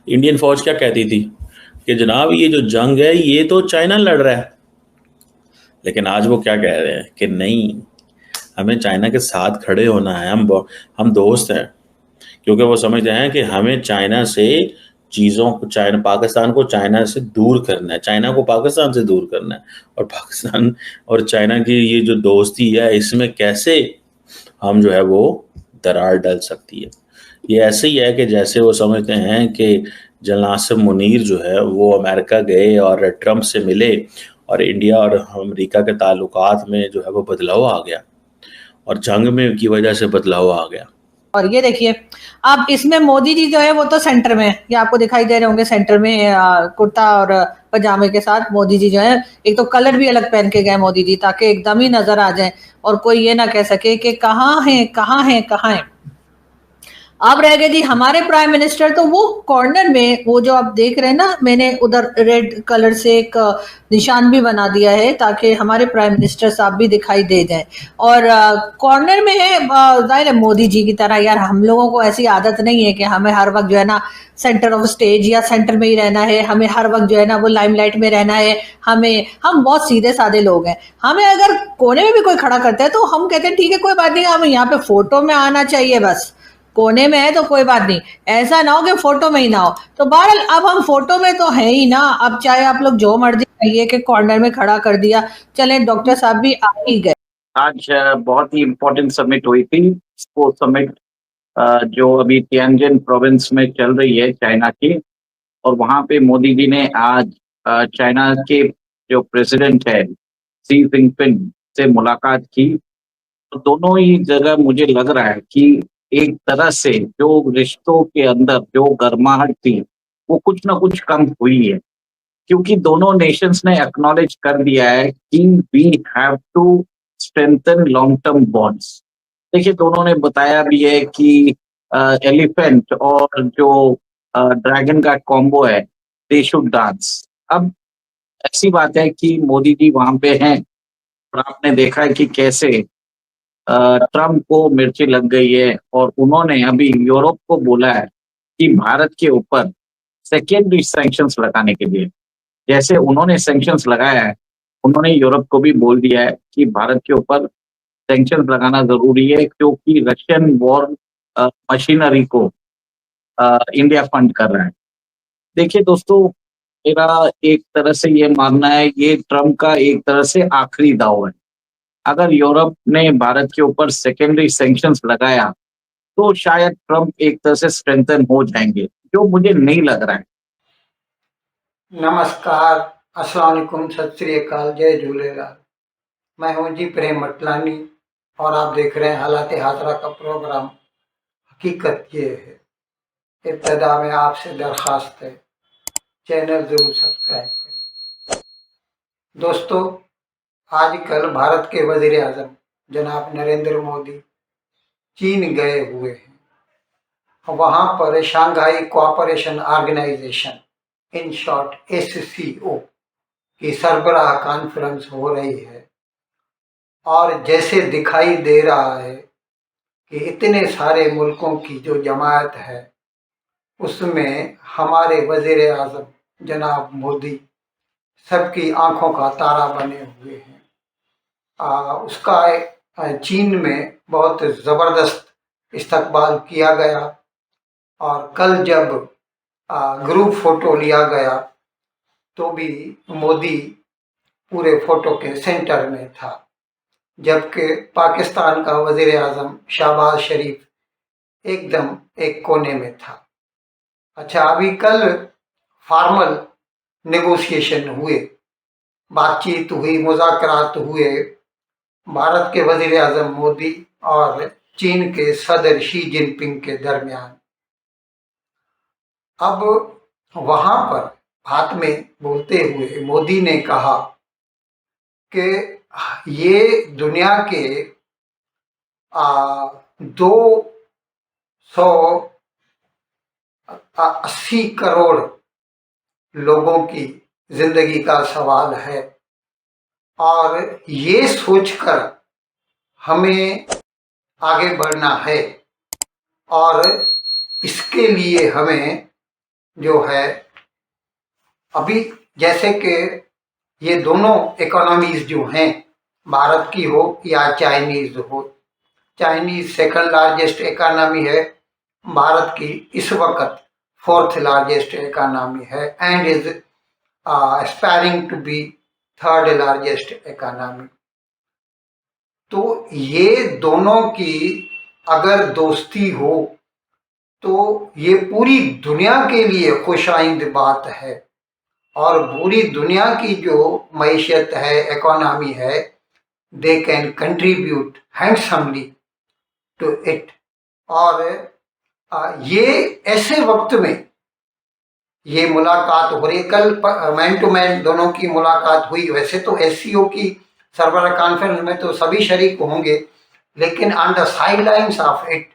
Indian फौज क्या कहती थी कि जनाब ये जो जंग है ये तो चाइना लड़ रहा है। लेकिन आज वो क्या कह रहे हैं कि नहीं, हमें चाइना के साथ खड़े होना है, हम दोस्त हैं। क्योंकि वो समझते हैं कि हमें चाइना से चीज़ों को, चाइना पाकिस्तान को चाइना से दूर करना है, चाइना को पाकिस्तान से दूर करना है। और पाकिस्तान और चाइना की ये जो दोस्ती है, इसमें कैसे हम जो है वो दरार डल सकती है। ये ऐसे ही है कि जैसे वो समझते हैं कि जनरल नासिर मुनीर जो है वो अमेरिका गए और ट्रंप से मिले और इंडिया और अमेरिका के ताल्लुकात में जो है वो बदलाव आ गया और जंग में की वजह से बदलाव आ गया। और ये देखिए, अब इसमें मोदी जी जो है वो तो सेंटर में है, ये आपको दिखाई दे रहे होंगे सेंटर में कुर्ता और पजामे के साथ मोदी जी जो है। एक तो कलर भी अलग पहन के गए मोदी जी ताकि एकदम ही नजर आ जाए और कोई ये ना कह सके कि कहाँ है कहाँ है कहाँ है। अब रह गए जी हमारे प्राइम मिनिस्टर, तो वो कॉर्नर में वो जो आप देख रहे हैं ना, मैंने उधर रेड कलर से एक निशान भी बना दिया है ताकि हमारे प्राइम मिनिस्टर साहब भी दिखाई दे जाए। और कॉर्नर में है जाहिर है मोदी जी की तरह। यार हम लोगों को ऐसी आदत नहीं है कि हमें हर वक्त जो है ना सेंटर ऑफ स्टेज या सेंटर में ही रहना है, हमें हर वक्त जो है ना वो लाइमलाइट में रहना है। हम बहुत सीधे साधे लोग हैं। हमें अगर कोने में भी कोई खड़ा करता है तो हम कहते हैं ठीक है कोई बात नहीं, हम यहाँ पे फोटो में आना चाहिए बस। कोने में है तो कोई बात नहीं, ऐसा ना हो कि फोटो में ही ना हो। तो बहरहाल अब हम फोटो में तो है ही ना, अब चाहे आप लोग जो मर्जी कहिए कि कॉर्नर में खड़ा कर दिया। चले डॉक्टर साहब भी आ ही गए। आज बहुत ही इम्पोर्टेंट समिट हुई थी। वो समिट जो अभी तियानजिन प्रोविंस में चल रही है चाइना की, और वहां पे मोदी जी ने आज चाइना के जो प्रेसिडेंट है शी जिनपिंग से मुलाकात की। तो दोनों ही जगह मुझे लग रहा है कि एक तरह से जो रिश्तों के अंदर जो गर्माहट थी वो कुछ ना कुछ कम हुई है, क्योंकि दोनों नेशंस ने एक्नॉलेज कर दिया है कि we have to strengthen long term bonds. देखिए, दोनों ने बताया भी है कि एलिफेंट और जो ड्रैगन का कॉम्बो है, दे शुड डांस। अब ऐसी बात है कि मोदी जी वहां पे हैं और आपने देखा है कि कैसे ट्रम्प को मिर्ची लग गई है और उन्होंने अभी यूरोप को बोला है कि भारत के ऊपर सेकेंडरी सैंक्शंस लगाने के लिए, जैसे उन्होंने सैंक्शंस लगाया है, उन्होंने यूरोप को भी बोल दिया है कि भारत के ऊपर सैंक्शंस लगाना जरूरी है, क्योंकि रशियन वॉर मशीनरी को इंडिया फंड कर रहा है। देखिए दोस्तों, मेरा एक तरह से ये मानना है, ये ट्रम्प का एक तरह से आखिरी दाव है। अगर यूरोप ने भारत के ऊपर सेकेंडरी सैंक्शंस लगाया तो शायद ट्रम्प एक तरह से स्ट्रेंथन हो जाएंगे, जो मुझे नहीं लग रहा है। नमस्कार, अस्सलाम वालेकुम, सत श्री अकाल, जय झूलेलाल। मैं हूं जी प्रेम मटलानी और आप देख रहे हैं हालात हाजरा का प्रोग्राम। हकीकत ये है, इब्तदा में आपसे दरख्वास्त है चैनल जरूर सब्सक्राइब करें। दोस्तों, आजकल भारत के वजीर आजम जनाब नरेंद्र मोदी चीन गए हुए हैं। वहां पर Shanghai cooperation organisation, in short SCO की सरबराह कॉन्फ्रेंस हो रही है। और जैसे दिखाई दे रहा है कि इतने सारे मुल्कों की जो जमात है उसमें हमारे वजीर आजम जनाब मोदी सबकी आंखों का तारा बने हुए हैं। उसका चीन में बहुत ज़बरदस्त इस्तकबाल किया गया और कल जब ग्रुप फोटो लिया गया तो भी मोदी पूरे फोटो के सेंटर में था, जबकि पाकिस्तान का वजीर आजम शहबाज शरीफ एकदम एक कोने में था। अच्छा, अभी कल फॉर्मल नेगोशिएशन हुए, बातचीत हुई, मुज़ाकरात हुए भारत के वजीर आजम मोदी और चीन के सदर शी जिनपिंग के दरमियान। अब वहां पर बात में बोलते हुए मोदी ने कहा कि ये दुनिया के 280 करोड़ लोगों की जिंदगी का सवाल है और ये सोचकर हमें आगे बढ़ना है और इसके लिए हमें जो है अभी, जैसे कि ये दोनों इकोनॉमीज जो हैं, भारत की हो या चाइनीज हो, चाइनीज सेकंड लार्जेस्ट इकोनॉमी है, भारत की इस वक्त फोर्थ लार्जेस्ट इकोनॉमी है and is aspiring to be third largest economy. तो ये दोनों की अगर दोस्ती हो तो ये पूरी दुनिया के लिए खुशाइंद बात है, और पूरी दुनिया की जो मईशत है, इकोनॉमी है, they can contribute handsomely to it. और ये ऐसे वक्त में ये मुलाकात हो रही, कल मैन टू मैन दोनों की मुलाकात हुई। वैसे तो एससीओ की सर्वर कॉन्फ्रेंस में तो सभी शरीक होंगे, लेकिन on the side lines of it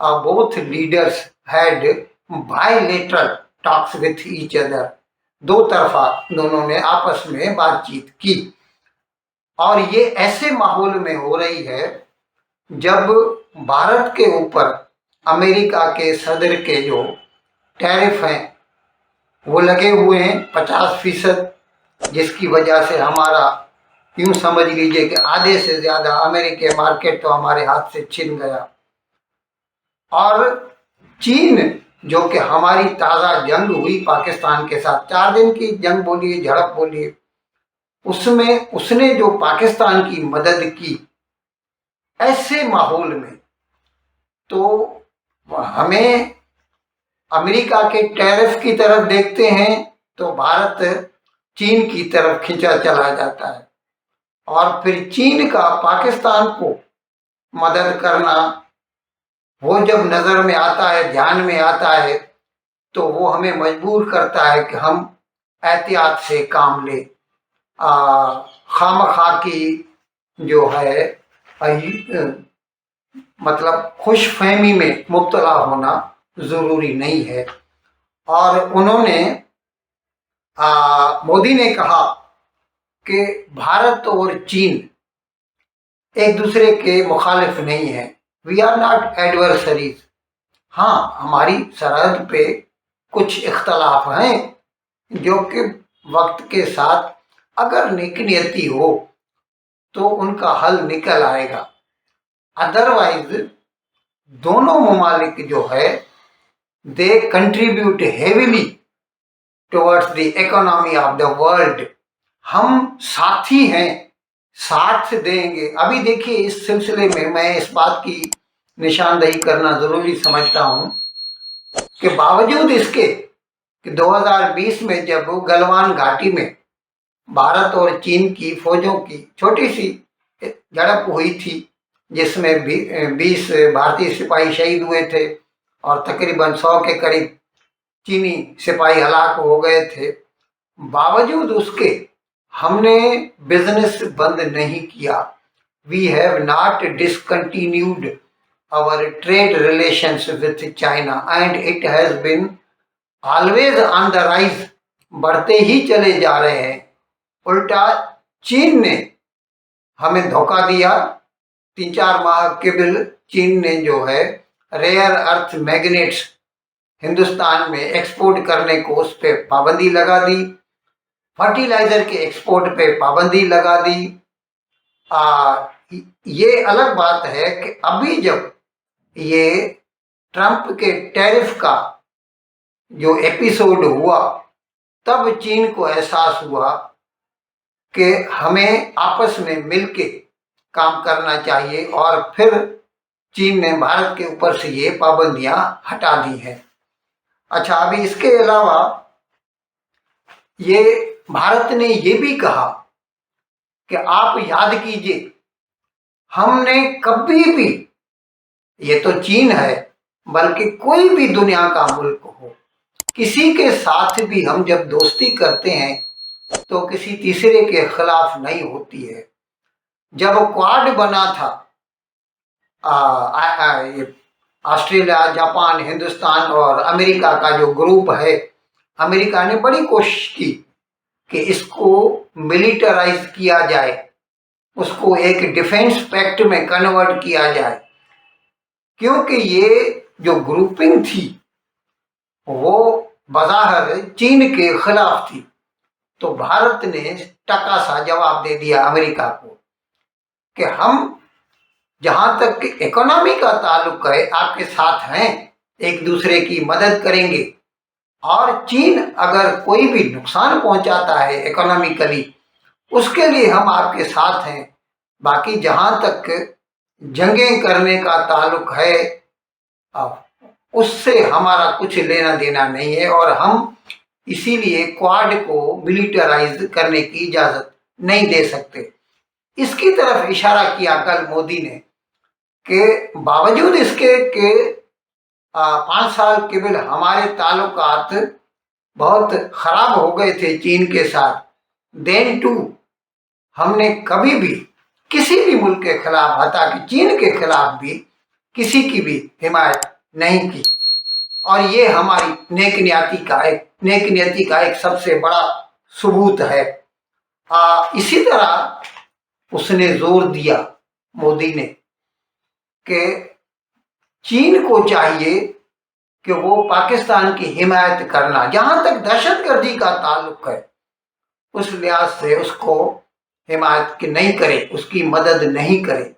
both leaders had bilateral talks with each other. दो तरफा दोनों ने आपस में बातचीत की, और ये ऐसे माहौल में हो रही है जब भारत के ऊपर अमेरिका के सदर के जो टैरिफ हैं वो लगे हुए हैं 50%, जिसकी वजह से हमारा यूं समझ लीजिए कि आधे से ज्यादा अमेरिकी मार्केट तो हमारे हाथ से छिन गया। और चीन, जो कि हमारी ताज़ा जंग हुई पाकिस्तान के साथ, 4 दिन की जंग बोलिए, झड़प बोलिए, उसमें उसने जो पाकिस्तान की मदद की, ऐसे माहौल में तो हमें अमेरिका के टैरिफ की तरफ देखते हैं तो भारत चीन की तरफ खींचा चला जाता है, और फिर चीन का पाकिस्तान को मदद करना वो जब नजर में आता है, ध्यान में आता है, तो वो हमें मजबूर करता है कि हम एहतियात से काम ले। खामखा की जो है मतलब खुशफहमी में मुब्तला होना जरूरी नहीं है। और उन्होंने मोदी ने कहा कि भारत और चीन एक दूसरे के मुखालिफ नहीं है, वी आर नॉट एडवर्सरीज। हाँ, हमारी सरहद पे कुछ इख्तलाफ हैं जो कि वक्त के साथ अगर नेक नियति हो तो उनका हल निकल आएगा। अदरवाइज दोनों ममालिक जो है they contribute heavily towards the economy of the world. हम साथी हैं, साथ देंगे। अभी देखिए, इस सिलसिले में मैं इस बात की निशानदेही करना जरूरी समझता हूं कि बावजूद इसके कि 2020 में जब गलवान घाटी में भारत और चीन की फौजों की छोटी सी झड़प हुई थी, जिसमें 20 भारतीय सिपाही शहीद हुए थे और तकरीबन 100 के करीब चीनी सिपाही हलाक हो गए थे, बावजूद उसके हमने बिजनेस बंद नहीं किया। We have not discontinued our trade relations with China and it has been always on the rise. बढ़ते ही चले जा रहे हैं। उल्टा चीन ने हमें धोखा दिया। 3-4 माह केवल चीन ने जो है रेयर अर्थ मैग्नेट्स हिंदुस्तान में एक्सपोर्ट करने को उस पर पाबंदी लगा दी, फर्टिलाइजर के एक्सपोर्ट पे पाबंदी लगा दी। ये अलग बात है कि अभी जब ये ट्रंप के टैरिफ का जो एपिसोड हुआ, तब चीन को एहसास हुआ कि हमें आपस में मिलके काम करना चाहिए, और फिर चीन ने भारत के ऊपर से ये पाबंदियां हटा दी हैं। अच्छा, अभी इसके अलावा ये भारत ने ये भी कहा कि आप याद कीजिए, हमने कभी भी, ये तो चीन है बल्कि कोई भी दुनिया का मुल्क हो, किसी के साथ भी हम जब दोस्ती करते हैं तो किसी तीसरे के खिलाफ नहीं होती है। जब क्वाड बना था, ऑस्ट्रेलिया, जापान, हिंदुस्तान और अमेरिका का जो ग्रुप है, अमेरिका ने बड़ी कोशिश की कि इसको मिलिटराइज किया जाए, उसको एक डिफेंस पैक्ट में कन्वर्ट किया जाए, क्योंकि ये जो ग्रुपिंग थी वो बज़ाहिर चीन के खिलाफ थी, तो भारत ने टका सा जवाब दे दिया अमेरिका को कि हम जहां तक इकोनॉमी का ताल्लुक है आपके साथ हैं, एक दूसरे की मदद करेंगे, और चीन अगर कोई भी नुकसान पहुंचाता है इकोनॉमिकली उसके लिए हम आपके साथ हैं। बाकी जहां तक जंगें करने का ताल्लुक है उससे हमारा कुछ लेना देना नहीं है, और हम इसीलिए क्वाड को मिलिटराइज करने की इजाजत नहीं दे सकते। इसकी तरफ इशारा किया कल मोदी ने कि बावजूद इसके कि 5 साल केवल हमारे ताल्लुकात बहुत खराब हो गए थे चीन के साथ, देन टू हमने कभी भी किसी भी मुल्क के खिलाफ, हता कि चीन के खिलाफ भी किसी की भी हिमायत नहीं की, और ये हमारी नेक नियति का एक सबसे बड़ा सबूत है। इसी तरह उसने जोर दिया मोदी ने कि चीन को चाहिए कि वो पाकिस्तान की हिमायत करना, जहां तक दहशतगर्दी का ताल्लुक है उस लिहाज से उसको हिमायत की नहीं करे, उसकी मदद नहीं करे।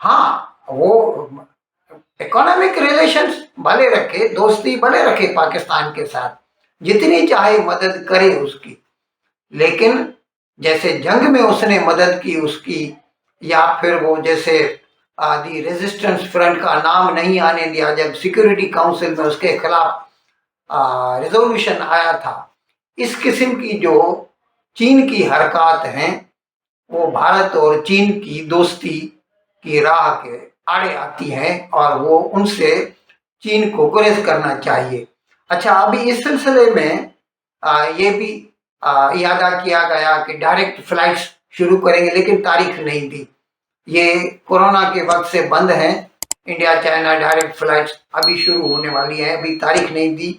हाँ, वो इकोनॉमिक रिलेशंस भले रखे, दोस्ती भले रखे पाकिस्तान के साथ, जितनी चाहे मदद करे उसकी, लेकिन जैसे जंग में उसने मदद की उसकी, या फिर वो जैसे दी रेजिस्टेंस फ्रंट का नाम नहीं आने दिया जब सिक्योरिटी काउंसिल में उसके खिलाफ रेजोल्यूशन आया था, इस किस्म की जो चीन की हरकत हैं वो भारत और चीन की दोस्ती की राह के आड़े आती हैं, और वो उनसे चीन को गुरेज करना चाहिए। अच्छा, अभी इस सिलसिले में ये भी यादा किया गया कि डायरेक्ट फ्लाइट्स शुरू करेंगे, लेकिन तारीख नहीं दी। ये कोरोना के वक्त से बंद हैं, इंडिया चाइना डायरेक्ट फ्लाइट्स अभी शुरू होने वाली हैं, अभी तारीख नहीं दी।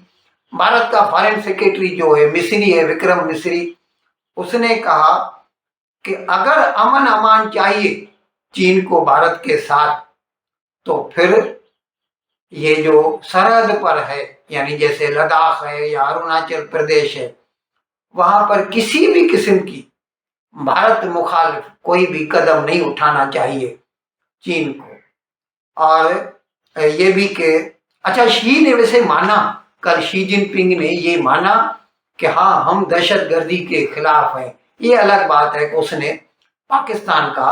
भारत का फॉरेन सेक्रेटरी जो है मिस्री है, विक्रम मिस्री, उसने कहा कि अगर अमन अमान चाहिए चीन को भारत के साथ, तो फिर ये जो सरहद पर है, यानी जैसे लद्दाख है या अरुणाचल प्रदेश है, वहां पर किसी भी किस्म की भारत मुखालिफ कोई भी कदम नहीं उठाना चाहिए चीन को। और ये भी कि अच्छा, शी ने वैसे माना, कल शी जिनपिंग ने ये माना कि हाँ हम दहशतगर्दी के खिलाफ हैं। ये अलग बात है कि उसने पाकिस्तान का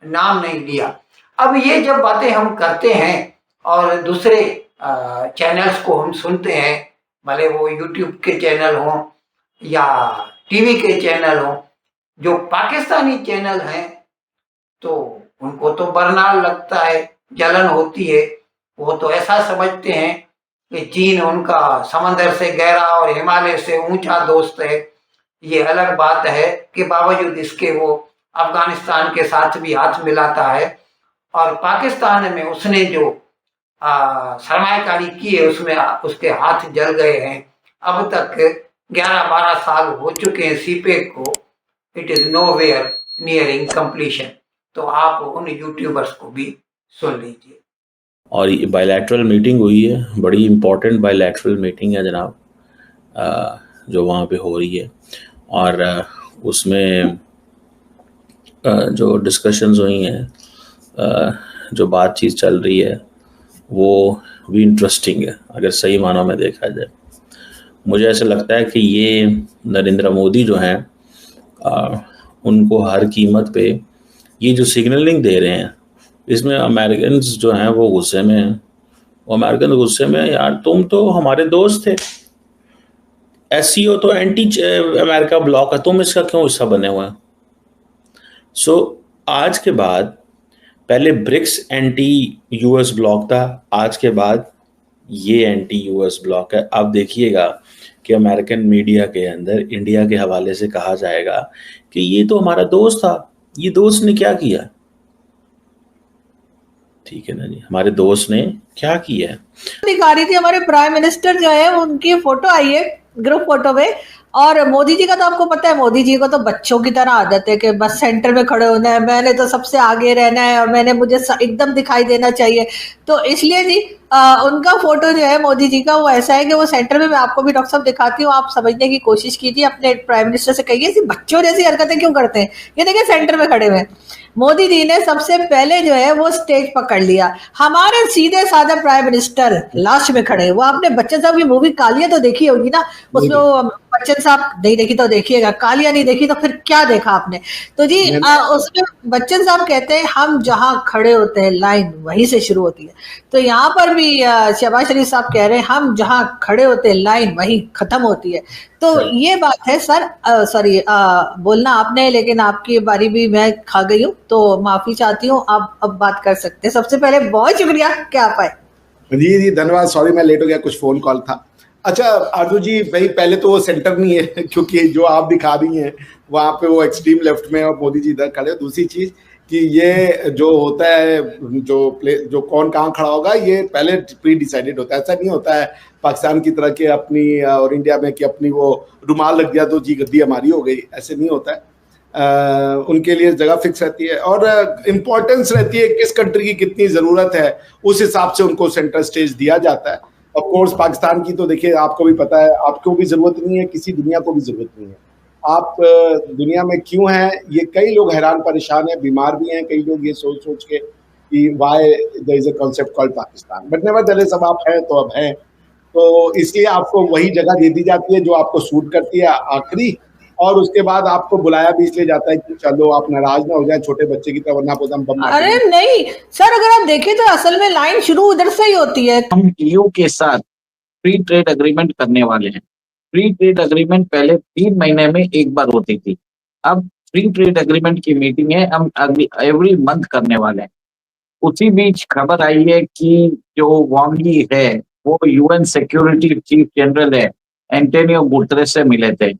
नाम नहीं लिया। अब ये जब बातें हम करते हैं और दूसरे चैनल्स को हम सुनते हैं, भले वो यूट्यूब के चैनल हों या टीवी के चैनल हों, जो पाकिस्तानी चैनल हैं तो उनको तो बरनाल लगता है, जलन होती है। वो तो ऐसा समझते हैं कि चीन उनका समंदर से गहरा और हिमालय से ऊंचा दोस्त है। ये अलग बात है कि बावजूद इसके वो अफगानिस्तान के साथ भी हाथ मिलाता है, और पाकिस्तान में उसने जो सरमायाकारी की है उसमें उसके हाथ जल गए हैं। अब तक 11-12 साल हो चुके हैं सीपेक को, it is nowhere nearing completion. तो आप उन यूट्यूबर्स को भी सुन लीजिए। और ये बायलैटरल मीटिंग हुई है, बड़ी इम्पोर्टेंट बायलैटरल मीटिंग है जनाब, जो वहाँ पे हो रही है, और उसमें जो डिस्कशंस हुई हैं, जो बातचीत चल रही है वो भी इंटरेस्टिंग है अगर सही मानों में देखा जाए। मुझे ऐसा लगता है कि ये नरेंद्र मोदी जो हैं उनको हर कीमत पे ये जो सिग्नलिंग दे रहे हैं, इसमें अमेरिकन जो हैं वो गुस्से में हैं। वो अमेरिकन गुस्से में, यार तुम तो हमारे दोस्त थे, एससीओ तो एंटी अमेरिका ब्लॉक है, तुम इसका क्यों हिस्सा बने हुए हैं? सो आज के बाद, पहले ब्रिक्स एंटी यूएस ब्लॉक था, आज के बाद ये एंटी यूएस ब्लॉक है। आप देखिएगा कि अमेरिकन मीडिया के अंदर इंडिया के हवाले से कहा जाएगा कि ये तो हमारा दोस्त था, ये दोस्त ने क्या किया? ठीक है ना जी, हमारे दोस्त ने क्या किया है? दिखा रही थी हमारे प्राइम मिनिस्टर जो है, उनकी फोटो आई है ग्रुप फोटो में, और मोदी जी का तो आपको पता है, मोदी जी को तो बच्चों की तरह आदत है कि बस सेंटर में खड़े होना है, मैंने तो सबसे आगे रहना है और मैंने मुझे एकदम दिखाई देना चाहिए। तो इसलिए जी उनका फोटो जो है मोदी जी का वो ऐसा है कि वो सेंटर में, मैं आपको भी डॉक्टर साहब दिखाती हूँ, आप समझने की कोशिश कीजिए, अपने प्राइम मिनिस्टर से कहिए ऐसी बच्चों जैसी हरकतें क्यों करते हैं। ये देखिए सेंटर में खड़े हुए हैं। मोदी जी ने सबसे पहले जो है वो स्टेज पकड़ लिया, हमारे सीधे साधे प्राइम मिनिस्टर लास्ट में खड़े। वो आपने बच्चन साहब की मूवी कालिया तो देखी होगी ना, उसमें वो बच्चन साहब नहीं देखी तो देखिएगा, कालिया नहीं देखी तो फिर क्या देखा आपने। तो जी उसमें बच्चन साहब कहते हैं हम जहां खड़े होते हैं लाइन वहीं से शुरू होती है। तो यहाँ पर भी शहबाज शरीफ साहब कह रहे हैं हम जहां खड़े होते हैं लाइन वहीं खत्म होती है। तो ये बात है सर। सॉरी बोलना आपने, लेकिन आपकी बारी भी मैं खा गई हूँ, तो माफी चाहती हूँ। आप अब बात कर सकते हैं। सबसे पहले बहुत शुक्रिया कि आप आए। जी जी धन्यवाद, सॉरी मैं लेट हो गया, कुछ फोन कॉल था। अच्छा आरजू जी, भाई पहले तो वो सेंटर नहीं है क्योंकि जो आप दिखा रही हैं वहाँ पे वो एक्सट्रीम लेफ्ट में और मोदी जी इधर खड़े हो। दूसरी चीज कि ये जो होता है, जो कौन कहाँ खड़ा होगा ये पहले प्री डिसाइडेड होता है। ऐसा नहीं होता है पाकिस्तान की तरह के अपनी और इंडिया में कि अपनी वो रुमाल लग गया तो जी गद्दी हमारी हो गई, ऐसे नहीं होता है। उनके लिए जगह फिक्स रहती है और इम्पोर्टेंस रहती है किस कंट्री की कितनी ज़रूरत है, उस हिसाब से उनको सेंटर स्टेज दिया जाता है। ऑफ कोर्स पाकिस्तान की तो देखिए आपको भी पता है, आपको भी ज़रूरत नहीं है, किसी दुनिया को भी ज़रूरत नहीं है। आप दुनिया में क्यों हैं ये कई लोग हैरान परेशान हैं, बीमार भी हैं कई लोग ये सोच सोच के कि why there is a concept called Pakistan, but nevertheless अब आप हैं तो अब हैं। तो इसलिए आपको वही जगह दे दी जाती है जो आपको सूट करती है आखिरी, और उसके बाद आपको बुलाया भी इसलिए जाता है कि चलो आप नाराज ना हो जाए छोटे बच्चे की तरह, वरना हम बम मार अरे नहीं सर, अगर आप देखें तो असल में लाइन शुरू उधर से ही होती है। हम ईयू के साथ फ्री ट्रेड एग्रीमेंट करने वाले हैं। फ्री ट्रेड एग्रीमेंट पहले 3 महीने में एक बार होती थी, अब फ्री ट्रेड एग्रीमेंट की मीटिंग है हम एवरी मंथ करने वाले हैं। उसी बीच खबर आई है कि जो वांग यी है वो यूएन सिक्योरिटी चीफ जनरल है एंटोनियो गुटेरेस से मिले थे,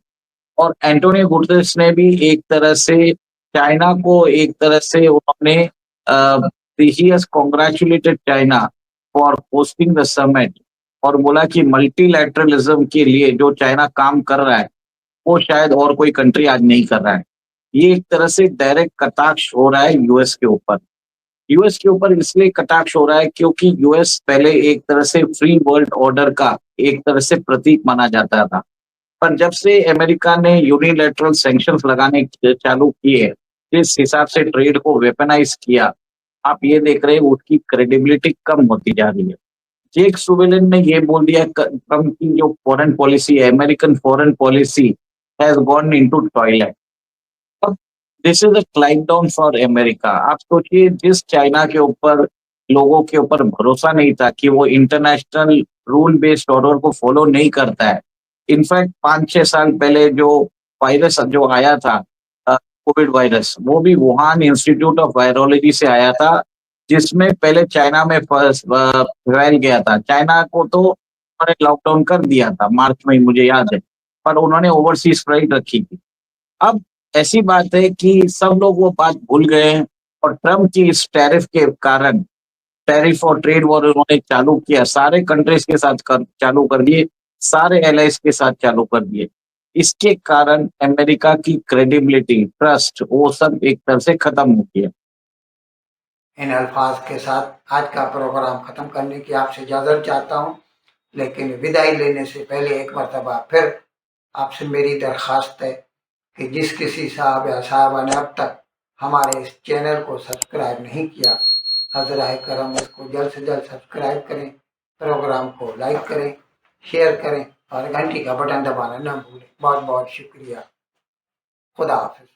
और एंटोनियो गुटेरेस ने भी एक तरह से चाइना को एक तरह से उन्होंने ही has congratulated China for hosting the summit, और बोला कि मल्टीलैटरलिज्म के लिए जो चाइना काम कर रहा है वो शायद और कोई कंट्री आज नहीं कर रहा है। ये एक तरह से डायरेक्ट कटाक्ष हो रहा है यूएस के ऊपर। यूएस के ऊपर इसलिए कटाक्ष हो रहा है क्योंकि यूएस पहले एक तरह से फ्री वर्ल्ड ऑर्डर का एक तरह से प्रतीक माना जाता था, पर जब से अमेरिका ने यूनिलैटरल सैंक्शंस लगाने चालू किए, जिस हिसाब से ट्रेड को वेपनाइज किया, आप ये देख रहे हैं उसकी क्रेडिबिलिटी कम होती जा रही है। जेक सुवेलिन ने ये बोल दिया ट्रम्प की जो फॉरेन पॉलिसी है, American foreign policy has gone into toilet. अब this is a climb down for America. आप सोचिए जिस चाइना के ऊपर लोगों के ऊपर भरोसा नहीं था कि वो इंटरनेशनल रूल बेस्ड ऑर्डर को फॉलो नहीं करता है। इनफैक्ट 5-6 साल पहले जो वायरस जो आया था कोविड वायरस, वो भी वुहान इंस्टीट्यूट ऑफ वायरोलॉजी से आया था, जिसमें पहले चाइना में फैल गया था। चाइना को तो उन्होंने लॉकडाउन कर दिया था मार्च में, मुझे याद है, पर उन्होंने ओवरसीज फ्लाइट रखी थी। अब ऐसी बात है कि सब लोग वो बात भूल गए हैं, और ट्रम्प की इस टैरिफ के कारण, टैरिफ और ट्रेड वॉर उन्होंने चालू किया, सारे कंट्रीज के साथ चालू कर दिए, सारे एलाइज के साथ चालू कर दिए। इसके कारण अमेरिका की क्रेडिबिलिटी, ट्रस्ट, वो सब एक तरह से खत्म हो गया। इन अल्फाज के साथ आज का प्रोग्राम खत्म करने की आपसे इजाज़त चाहता हूँ, लेकिन विदाई लेने से पहले एक मरतबा फिर आपसे मेरी दरख्वास्त है कि जिस किसी साहब या साहबा ने अब तक हमारे इस चैनल को सब्सक्राइब नहीं किया, हज़राए करम इसको जल्द से जल्द सब्सक्राइब करें, प्रोग्राम को लाइक करें, शेयर करें और घंटी का बटन दबाना न भूलें। बहुत बहुत शुक्रिया। खुदा हाफिज़।